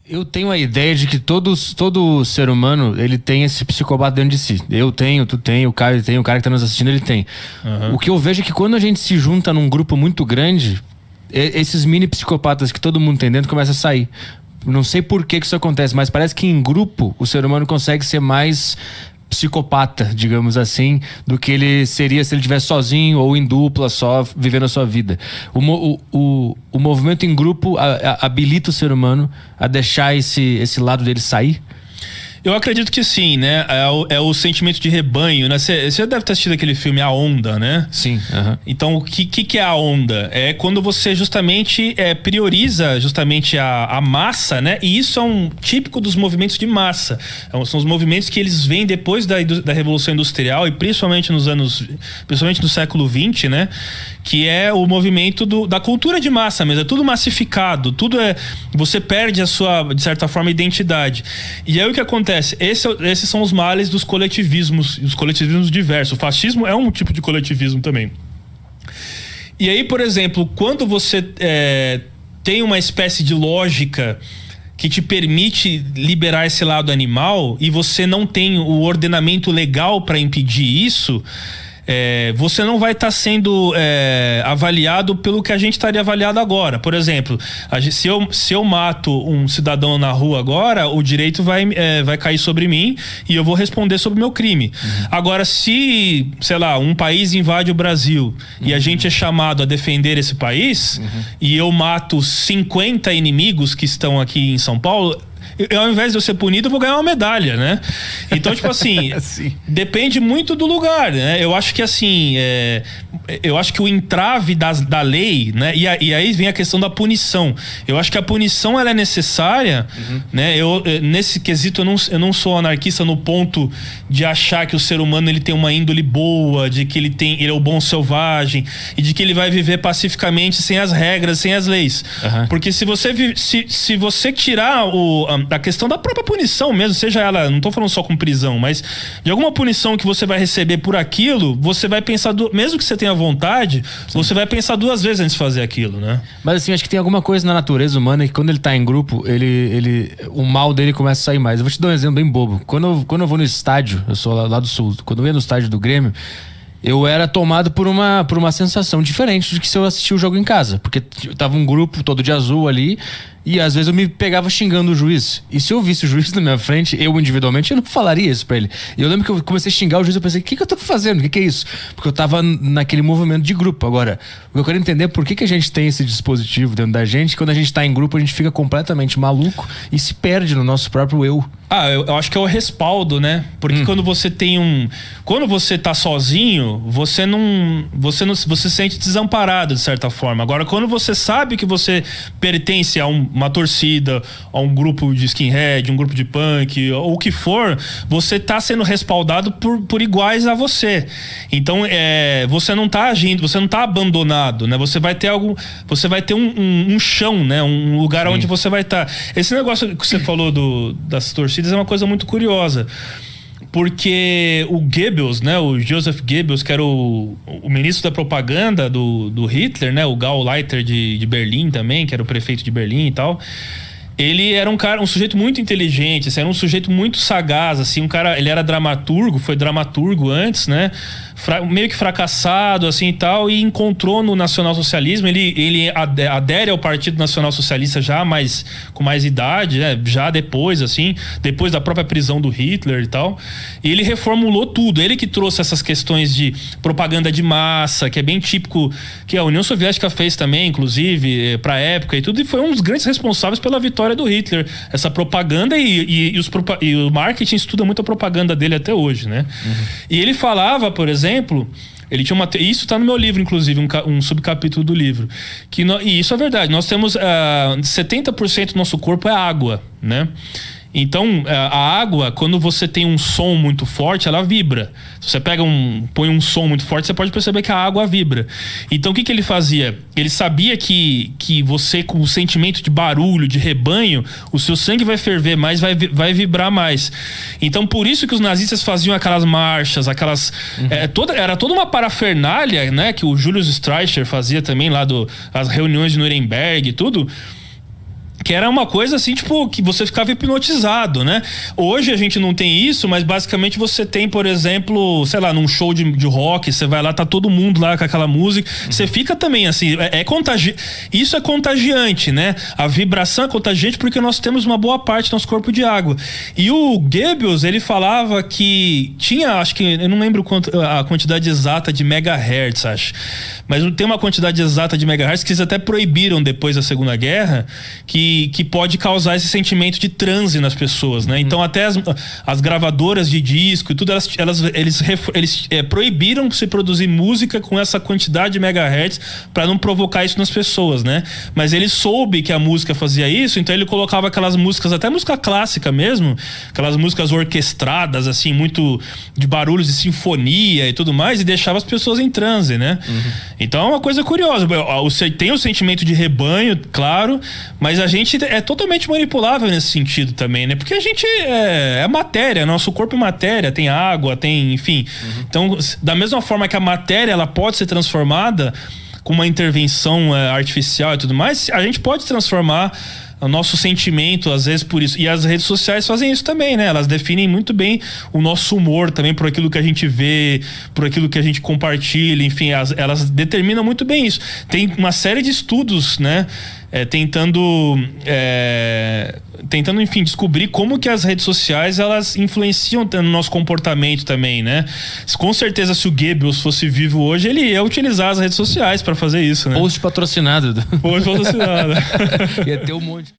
Eu tenho a ideia de que todo ser humano, ele tem esse psicopata dentro de si. Eu tenho, tu tem, o Caio tem, o cara que tá nos assistindo, ele tem. O que eu vejo é que quando a gente se junta num grupo muito grande, esses mini psicopatas que todo mundo tem dentro começam a sair. Não sei por que isso acontece, mas parece que em grupo o ser humano consegue ser mais psicopata, digamos assim, do que ele seria se ele estivesse sozinho ou em dupla, só vivendo a sua vida. O movimento em grupo habilita o ser humano a deixar esse lado dele sair? Eu acredito que sim, né? É o sentimento de rebanho, né? Você deve ter assistido aquele filme A Onda, né? Sim. Então, o que é a onda? É quando você justamente prioriza justamente a massa, né? E isso é um típico dos movimentos de massa. São os movimentos que eles vêm depois da Revolução Industrial e principalmente principalmente no século XX, né? Que é o movimento da cultura de massa mesmo. É tudo massificado, você perde a sua, de certa forma, identidade. E aí o que acontece? Esses são os males dos coletivismos, os coletivismos diversos. O fascismo é um tipo de coletivismo também. E aí, por exemplo, quando você tem uma espécie de lógica que te permite liberar esse lado animal e você não tem o ordenamento legal para impedir isso, você não vai estar sendo avaliado pelo que a gente estaria avaliado agora. Por exemplo, se eu mato um cidadão na rua agora, o direito vai cair sobre mim e eu vou responder sobre o meu crime. Agora, se, sei lá, um país invade o Brasil e a gente é chamado a defender esse país e eu mato 50 inimigos que estão aqui em São Paulo, ao invés de eu ser punido, eu vou ganhar uma medalha, né? Então, tipo assim, depende muito do lugar, né? Eu acho que assim, eu acho que o entrave da lei, né? E aí vem a questão da punição. Eu acho que a punição, ela é necessária, né? Nesse quesito, eu não sou anarquista no ponto de achar que o ser humano, ele tem uma índole boa, de que ele é o bom selvagem e de que ele vai viver pacificamente sem as regras, sem as leis. Porque se você tirar a questão da própria punição mesmo, seja ela, não tô falando só com prisão, mas de alguma punição que você vai receber por aquilo, você vai pensar, mesmo que você tenha vontade, você vai pensar 2 vezes antes de fazer aquilo, né? Mas assim, acho que tem alguma coisa na natureza humana que quando ele tá em grupo, o mal dele começa a sair mais. Eu vou te dar um exemplo bem bobo. Quando eu vou no estádio, eu sou lá do Sul, quando eu ia no estádio do Grêmio, eu era tomado por uma sensação diferente do que se eu assistia o jogo em casa. Porque tava um grupo todo de azul ali e às vezes eu me pegava xingando o juiz. E se eu visse o juiz na minha frente, eu individualmente, eu não falaria isso pra ele. E eu lembro que eu comecei a xingar o juiz, eu pensei, o que eu tô fazendo? O que é isso? Porque eu tava naquele movimento de grupo. Agora, eu quero entender por que a gente tem esse dispositivo dentro da gente, quando a gente tá em grupo, a gente fica completamente maluco e se perde no nosso próprio eu. Eu acho que é o respaldo, né? Porque quando você tem quando você tá sozinho, você se sente desamparado, de certa forma. Agora, quando você sabe que você pertence a uma torcida, a um grupo de skinhead, um grupo de punk, ou o que for, você tá sendo respaldado por iguais a você. Então, você não tá agindo, você não tá abandonado, né? Você vai ter um chão, né? Um lugar onde você vai estar. Esse negócio que você falou das torcidas é uma coisa muito curiosa, porque o Goebbels, né, o Joseph Goebbels, que era o ministro da propaganda do Hitler, né, o Gauleiter de Berlim também, que era o prefeito de Berlim e tal, ele era um sujeito muito inteligente, assim, era um sujeito muito sagaz, assim, ele era dramaturgo, foi dramaturgo antes, né, meio que fracassado, assim, e tal, e encontrou no nacionalsocialismo, ele adere ao Partido Nacional Socialista já com mais idade, né, já depois da própria prisão do Hitler e tal, e ele reformulou tudo, ele que trouxe essas questões de propaganda de massa, que é bem típico, que a União Soviética fez também, inclusive, pra época e tudo, e foi um dos grandes responsáveis pela vitória do Hitler, essa propaganda, e o marketing estuda muito a propaganda dele até hoje, né? E ele falava, por exemplo, ele tinha isso está no meu livro, inclusive, um subcapítulo do livro, e isso é verdade, nós temos 70% do nosso corpo é água, né? Então, a água, quando você tem um som muito forte, ela vibra. Se você põe um som muito forte, você pode perceber que a água vibra. Então, o que ele fazia? Ele sabia que você, com o sentimento de barulho, de rebanho, o seu sangue vai ferver mais, vai vibrar mais. Então, por isso que os nazistas faziam aquelas marchas, era toda uma parafernália, né? Que o Julius Streicher fazia também lá as reuniões de Nuremberg e tudo, Que era uma coisa assim, tipo, que você ficava hipnotizado, né? Hoje a gente não tem isso, mas basicamente você tem, por exemplo, sei lá, num show de rock, você vai lá, tá todo mundo lá com aquela música, você fica também assim, isso é contagiante, né? A vibração é contagiante porque nós temos uma boa parte do nosso corpo de água. E o Goebbels, ele falava que tinha, acho que, eu não lembro a quantidade exata de megahertz, acho, mas não tem uma quantidade exata de megahertz que eles até proibiram depois da Segunda Guerra, que pode causar esse sentimento de transe nas pessoas, né? Então até as gravadoras de disco e tudo, eles proibiram se produzir música com essa quantidade de megahertz para não provocar isso nas pessoas, né? Mas ele soube que a música fazia isso, então ele colocava aquelas músicas, até música clássica mesmo, aquelas músicas orquestradas, assim, muito de barulhos de sinfonia e tudo mais, e deixava as pessoas em transe, né? Então é uma coisa curiosa. Tem o sentimento de rebanho, claro, mas a gente é totalmente manipulável nesse sentido também, né? Porque a gente é matéria, nosso corpo é matéria, tem água, tem, enfim. Então, da mesma forma que a matéria ela pode ser transformada com uma intervenção artificial e tudo mais, a gente pode transformar o nosso sentimento, às vezes, por isso. E as redes sociais fazem isso também, né? Elas definem muito bem o nosso humor também, por aquilo que a gente vê, por aquilo que a gente compartilha, enfim, elas determinam muito bem isso. Tem uma série de estudos, né? Tentando, enfim, descobrir como que as redes sociais elas influenciam no nosso comportamento também, né? Com certeza, se o Goebbels fosse vivo hoje, ele ia utilizar as redes sociais para fazer isso, né? Post patrocinado. Post patrocinado. Ia ter um monte.